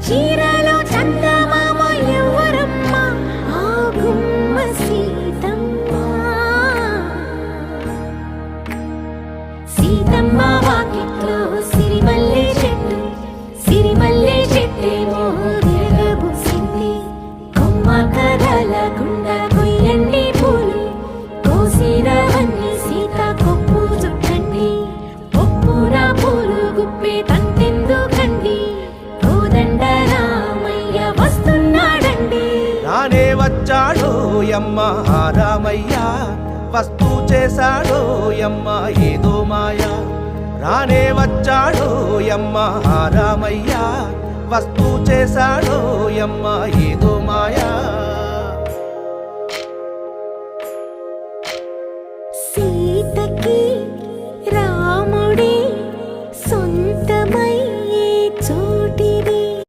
చీరలో చందమామ ఎవరమ్మ ఆ గుమ్మ సీతమ్మ సీతమ్మ వాకిట్లో సిరిమల్లె చెట్టు సిరిమల్లె చెట్టేమో విరగబూసింది కొమ్మ కదలకుండా కొయ్యండి పూలు కోసిరవన్నీ సీత కొప్పు చుట్టండి ఒప్పున పూలు గుప్పే తంతెందుకండి కోదండ రామయ్య వస్తున్నాడండి రానే వచ్చాడో యమ్మ రామయ్య వస్తూ చేశాడో యమ్మ ఏదో మాయా రానే వచ్చాడో యమ్మ రామయ్య వస్తూ చేశాడో యమ్మ ఏదో